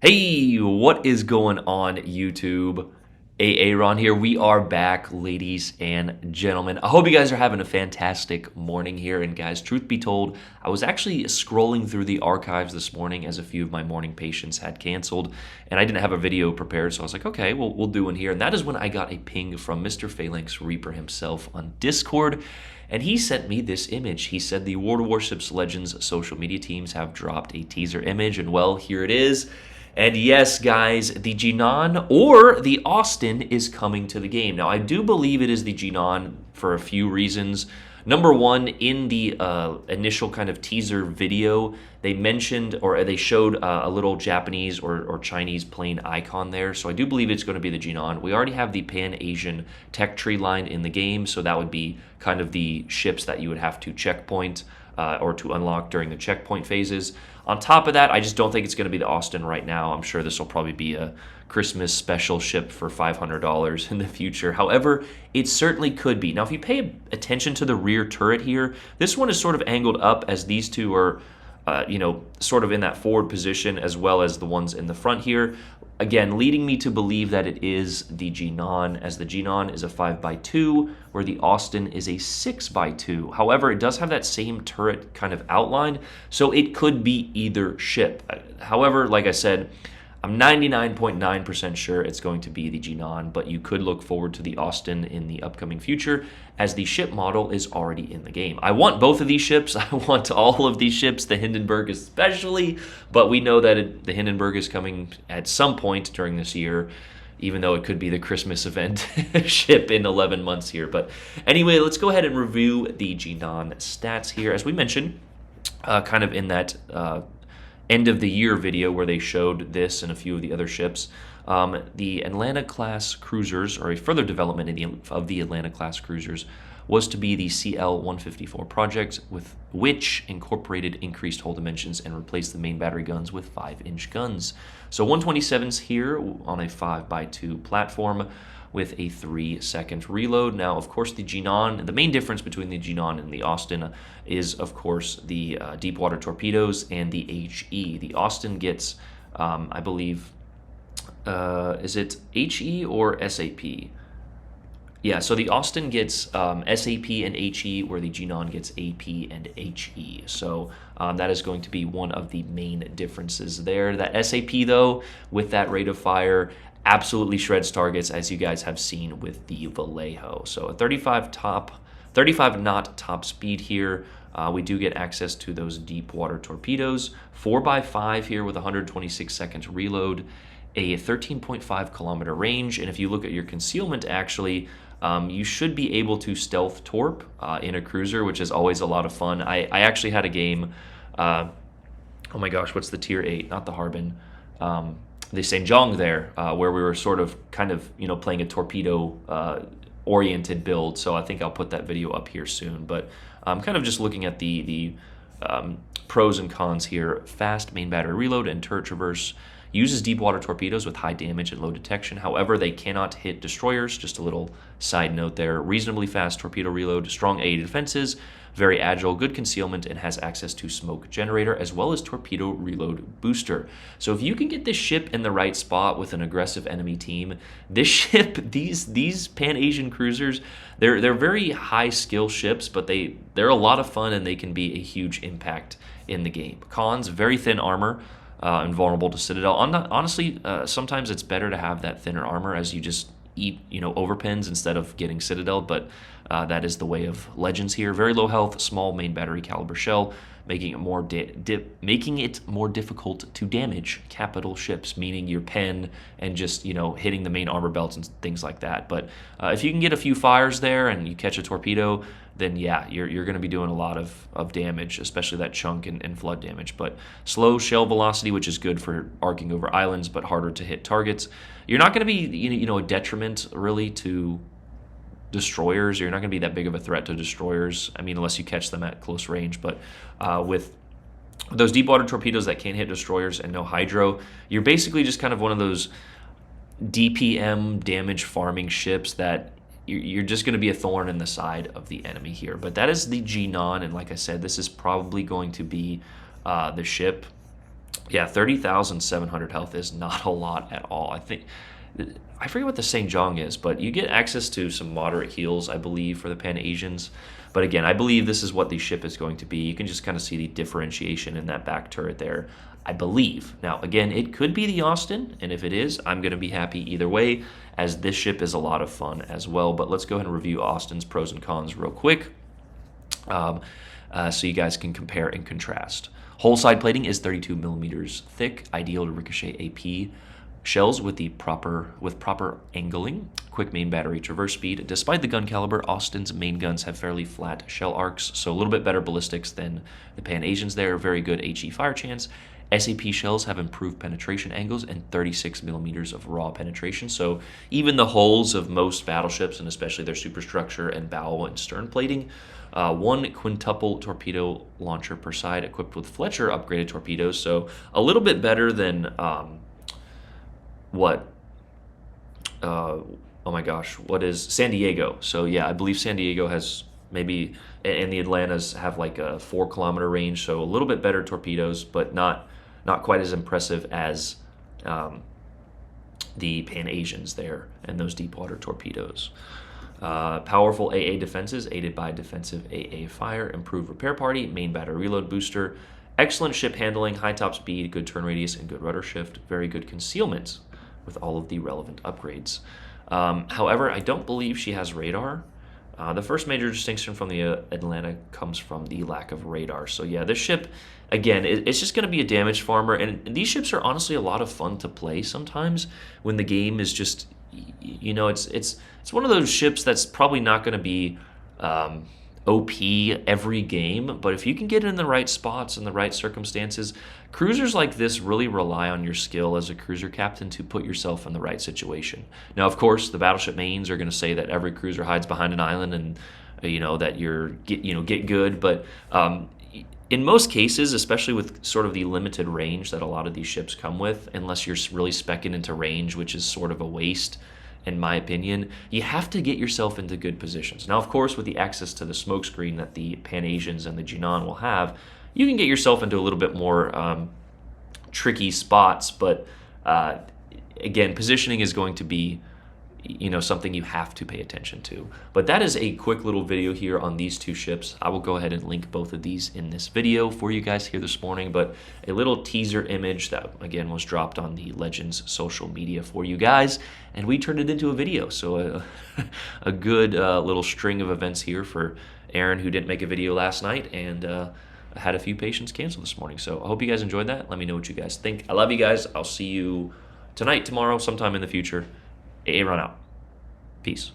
Hey, what is going on YouTube? Aaron here. We are back, ladies and gentlemen. I hope you guys are having a fantastic morning here. And guys, truth be told, I was actually scrolling through the archives this morning as a few of my morning patients had canceled, and I didn't have a video prepared, so I was like, okay, we'll do one here. And that is when I got a ping from Mr. Phalanx Reaper himself on Discord. And he sent me this image. He said the World of Warships Legends social media teams have dropped a teaser image, and well, here it is. And yes, guys, the Jinan or the Austin is coming to the game. Now, I do believe it is the Jinan for a few reasons. Number one, in the initial kind of teaser video, they mentioned or they showed a little Japanese or Chinese plane icon there. So I do believe it's going to be the Jinan. We already have the Pan-Asian tech tree line in the game, so that would be kind of the ships that you would have to checkpoint or to unlock during the checkpoint phases. On top of that, I just don't think it's going to be the Austin right now. I'm sure this will probably be a Christmas special ship for $500 in the future. However, it certainly could be. Now, if you pay attention to the rear turret here, this one is sort of angled up as these two are sort of in that forward position as well as the ones in the front here. Again, leading me to believe that it is the Jinan, as the Jinan is a 5x2, where the Austin is a 6x2. However, it does have that same turret kind of outline, so it could be either ship. However, like I said, I'm 99.9% sure it's going to be the Jinan, but you could look forward to the Austin in the upcoming future as the ship model is already in the game. I want both of these ships. I want all of these ships, the Hindenburg especially, but we know that the Hindenburg is coming at some point during this year, even though it could be the Christmas event ship in 11 months here. But anyway, let's go ahead and review the Jinan stats here. As we mentioned, kind of in that end of the year video where they showed this and a few of the other ships. The Atlanta class cruisers, or a further development of the Atlanta class cruisers, was to be the CL-154 project, with which incorporated increased hull dimensions and replaced the main battery guns with 5-inch guns. So 127s here on a 5x2 platform with a 3-second reload. Now, of course, the Jinan, the main difference between the Jinan and the Austin is, of course, the deep water torpedoes and the HE. The Austin gets, I believe, is it HE or SAP? Yeah, so the Austin gets SAP and HE, where the Jinan gets AP and HE. So that is going to be one of the main differences there. That SAP, though, with that rate of fire, absolutely shreds targets, as you guys have seen with the Vallejo. So a 35 knot top speed here. We do get access to those deep water torpedoes. 4x5 here with 126 seconds reload. A 13.5 kilometer range. And if you look at your concealment, actually, you should be able to stealth torp in a cruiser, which is always a lot of fun. I actually had a game, oh my gosh, what's the tier 8? Not the Harbin. The Senjong there, where we were sort of kind of, playing a torpedo oriented build. So I think I'll put that video up here soon. But I'm kind of just looking at the pros and cons here. Fast main battery reload and turret traverse. Uses deep water torpedoes with high damage and low detection. However, they cannot hit destroyers. Just a little side note there. Reasonably fast torpedo reload, strong AE defenses, very agile, good concealment, and has access to smoke generator as well as torpedo reload booster. So if you can get this ship in the right spot with an aggressive enemy team, this ship, these Pan-Asian cruisers, they're very high skill ships, but they're a lot of fun and they can be a huge impact in the game. Cons: very thin armor. And vulnerable to Citadel. Honestly, sometimes it's better to have that thinner armor as you just eat, overpins instead of getting Citadel, but that is the way of Legends here. Very low health, small main battery caliber shell, making it more difficult to damage capital ships, meaning your pen and just, hitting the main armor belts and things like that. But if you can get a few fires there and you catch a torpedo, then yeah, you're going to be doing a lot of damage, especially that chunk and flood damage. But slow shell velocity, which is good for arcing over islands, but harder to hit targets. You're not going to be, a detriment really to destroyers. You're not going to be that big of a threat to destroyers. I mean, unless you catch them at close range. But with those deep water torpedoes that can't hit destroyers and no hydro, you're basically just kind of one of those DPM damage farming ships that you're just going to be a thorn in the side of the enemy here. But that is the Jinan, and like I said, this is probably going to be the ship Yeah, 30,700 health is not a lot at all. I forget what the St. Jong is, but you get access to some moderate heals, I believe, for the Pan Asians. But again, I believe this is what the ship is going to be. You can just kind of see the differentiation in that back turret there, I believe. Now, again, it could be the Austin, and if it is, I'm going to be happy either way, as this ship is a lot of fun as well. But let's go ahead and review Austin's pros and cons real quick, so you guys can compare and contrast. Hull side plating is 32 millimeters thick, ideal to ricochet AP shells with proper angling, quick main battery traverse speed. Despite the gun caliber, Austin's main guns have fairly flat shell arcs, so a little bit better ballistics than the Pan Asians there. Very good HE fire chance. SAP shells have improved penetration angles and 36 millimeters of raw penetration. So even the hulls of most battleships, and especially their superstructure and bow and stern plating, one quintuple torpedo launcher per side equipped with Fletcher upgraded torpedoes. So a little bit better than what is San Diego? So yeah, I believe San Diego has maybe, and the Atlantas have like a 4-kilometer range, so a little bit better torpedoes, but not quite as impressive as the Pan Asians there and those deep water torpedoes. Powerful AA defenses aided by defensive AA fire, improved repair party, main battery reload booster, excellent ship handling, high top speed, good turn radius, and good rudder shift, very good concealment with all of the relevant upgrades. However, I don't believe she has radar. The first major distinction from the Atlanta comes from the lack of radar. So yeah, this ship, again, it's just going to be a damage farmer. And these ships are honestly a lot of fun to play sometimes when the game is just, you know, it's one of those ships that's probably not going to be OP every game. But if you can get it in the right spots and the right circumstances, cruisers like this really rely on your skill as a cruiser captain to put yourself in the right situation. Now, of course, the battleship mains are going to say that every cruiser hides behind an island and that get good. But in most cases, especially with sort of the limited range that a lot of these ships come with, unless you're really speccing into range, which is sort of a waste, in my opinion, you have to get yourself into good positions. Now, of course, with the access to the smokescreen that the Pan Asians and the Jinan will have, you can get yourself into a little bit more tricky spots. But again, positioning is going to be something you have to pay attention to. But that is a quick little video here on these two ships. I will go ahead and link both of these in this video for you guys here this morning, but a little teaser image that again was dropped on the Legends social media for you guys, and we turned it into a video. So a good little string of events here for Aaron, who didn't make a video last night, and had a few patients cancel this morning. So I hope you guys enjoyed that. Let me know what you guys think. I love you guys. I'll see you tonight, tomorrow, sometime in the future. AA Run out. Peace.